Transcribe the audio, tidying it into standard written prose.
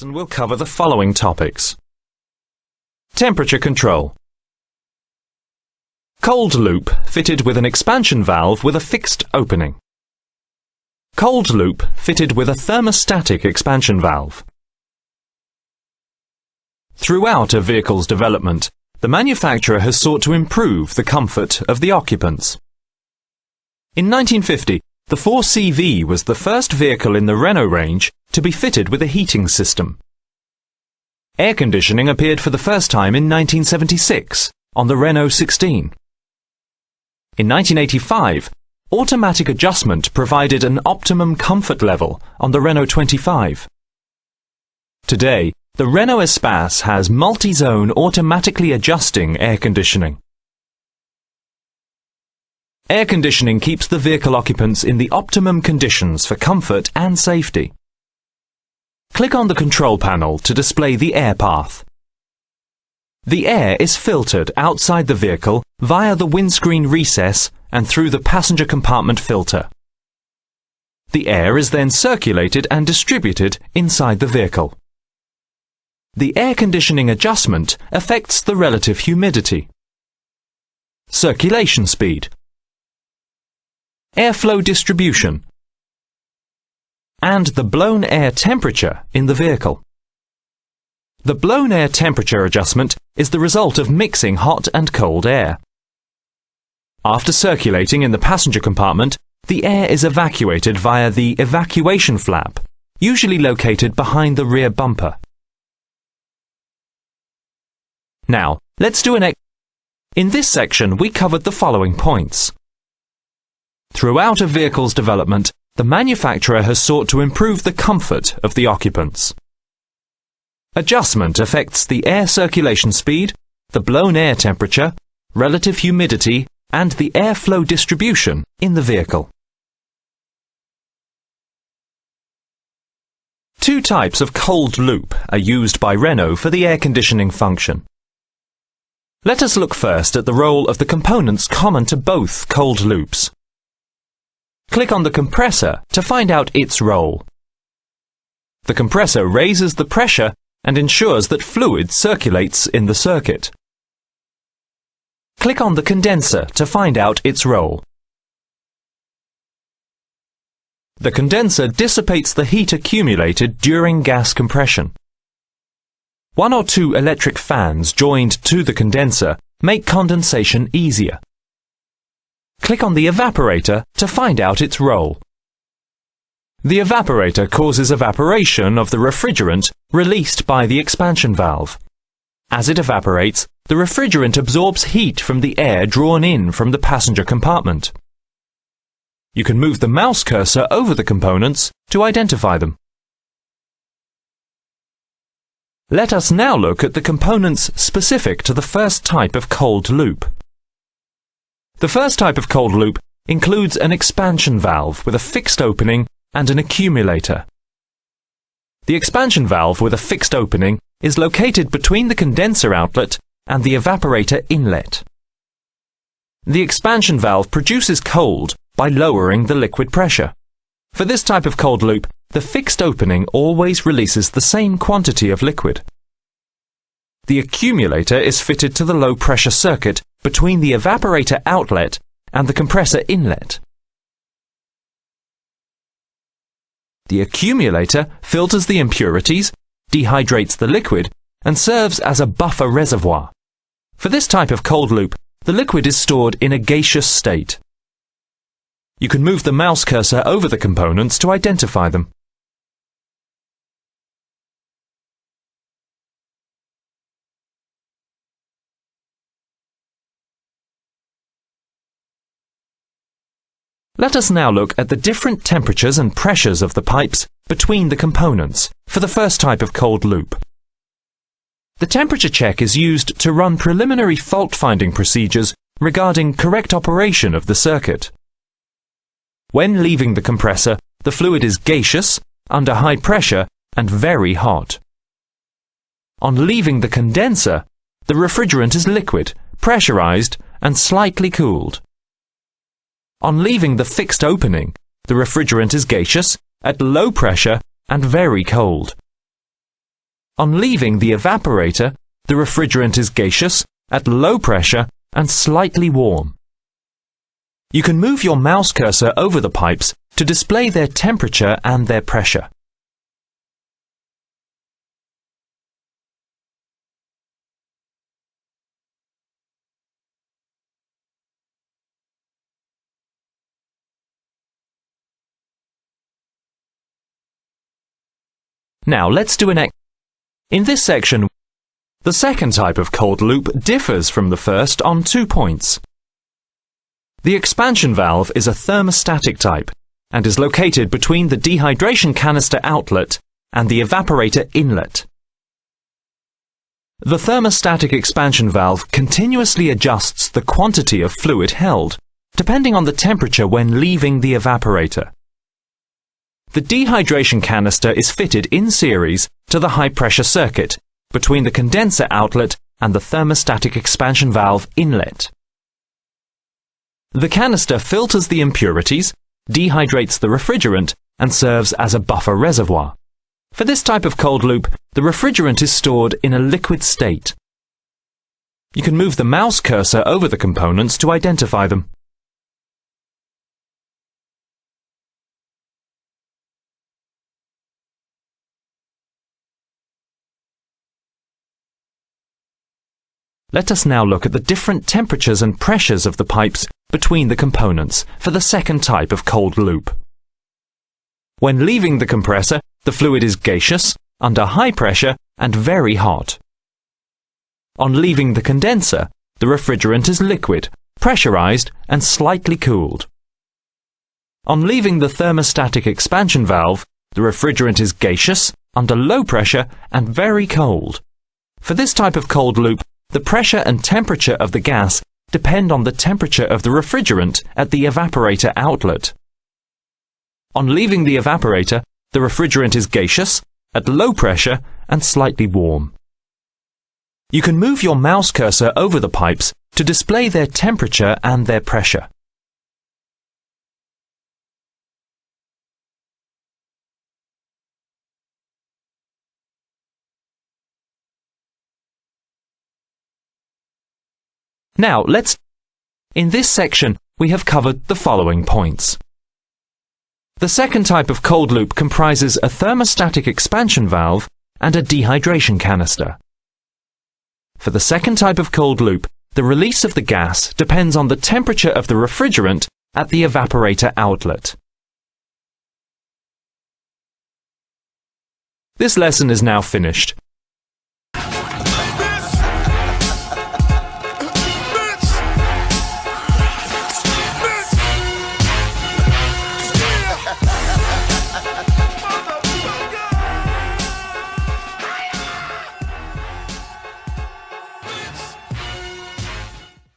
lesson will cover the following topics. Temperature control. Cold loop fitted with an expansion valve with a fixed opening. Cold loop fitted with a thermostatic expansion valve. Throughout a vehicle's development, the manufacturer has sought to improve the comfort of the occupants. In 1950, the 4CV was the first vehicle in the Renault range to be fitted with a heating system. Air conditioning appeared for the first time in 1976 on the Renault 16. In 1985, automatic adjustment provided an optimum comfort level on the Renault 25. Today, the Renault Espace has multi-zone automatically adjusting air conditioning. Air conditioning keeps the vehicle occupants in the optimum conditions for comfort and safety. Click on the control panel to display the air path. The air is filtered outside the vehicle via the windscreen recess and through the passenger compartment filter. The air is then circulated and distributed inside the vehicle. The air conditioning adjustment affects the relative humidity, circulation speed, airflow distribution, and the blown air temperature in the vehicle. The blown air temperature adjustment is the result of mixing hot and cold air. After circulating in the passenger compartment, the air is evacuated via the evacuation flap, usually located behind the rear bumper. Now, let's do In this section, we covered the following points. Throughout a vehicle's development, the manufacturer has sought to improve the comfort of the occupants. Adjustment affects the air circulation speed, the blown air temperature, relative humidity, and the airflow distribution in the vehicle. Two types of cold loop are used by Renault for the air conditioning function. Let us look first at the role of the components common to both cold loops. Click on the compressor to find out its role. The compressor raises the pressure and ensures that fluid circulates in the circuit. Click on the condenser to find out its role. The condenser dissipates the heat accumulated during gas compression. One or two electric fans joined to the condenser make condensation easier. Click on the evaporator to find out its role. The evaporator causes evaporation of the refrigerant released by the expansion valve. As it evaporates, the refrigerant absorbs heat from the air drawn in from the passenger compartment. You can move the mouse cursor over the components to identify them. Let us now look at the components specific to the first type of cold loop. The first type of cold loop includes an expansion valve with a fixed opening and an accumulator. The expansion valve with a fixed opening is located between the condenser outlet and the evaporator inlet. The expansion valve produces cold by lowering the liquid pressure. For this type of cold loop, the fixed opening always releases the same quantity of liquid. The accumulator is fitted to the low-pressure circuit between the evaporator outlet and the compressor inlet. The accumulator filters the impurities, dehydrates the liquid, and serves as a buffer reservoir. For this type of cold loop, the liquid is stored in a gaseous state. You can move the mouse cursor over the components to identify them. Let us now look at the different temperatures and pressures of the pipes between the components for the first type of cold loop. The temperature check is used to run preliminary fault-finding procedures regarding correct operation of the circuit. When leaving the compressor, the fluid is gaseous, under high pressure, and very hot. On leaving the condenser, the refrigerant is liquid, pressurized, and slightly cooled. On leaving the fixed opening, the refrigerant is gaseous, at low pressure, and very cold. On leaving the evaporator, the refrigerant is gaseous, at low pressure, and slightly warm. You can move your mouse cursor over the pipes to display their temperature and their pressure. Now let's do In this section, the second type of cold loop differs from the first on 2 points. The expansion valve is a thermostatic type and is located between the dehydration canister outlet and the evaporator inlet. The thermostatic expansion valve continuously adjusts the quantity of fluid held, depending on the temperature when leaving the evaporator. The dehydration canister is fitted in series to the high-pressure circuit between the condenser outlet and the thermostatic expansion valve inlet. The canister filters the impurities, dehydrates the refrigerant, and serves as a buffer reservoir. For this type of cold loop, the refrigerant is stored in a liquid state. You can move the mouse cursor over the components to identify them. Let us now look at the different temperatures and pressures of the pipes between the components for the second type of cold loop. When leaving the compressor, the fluid is gaseous, under high pressure, and very hot. On leaving the condenser, the refrigerant is liquid, pressurized, and slightly cooled. On leaving the thermostatic expansion valve, the refrigerant is gaseous, under low pressure, and very cold. For this type of cold loop, the pressure and temperature of the gas depend on the temperature of the refrigerant at the evaporator outlet. On leaving the evaporator, the refrigerant is gaseous, at low pressure, and slightly warm. You can move your mouse cursor over the pipes to display their temperature and their pressure. Now, In this section, we have covered the following points. The second type of cold loop comprises a thermostatic expansion valve and a dehydration canister. For the second type of cold loop, the release of the gas depends on the temperature of the refrigerant at the evaporator outlet. This lesson is now finished.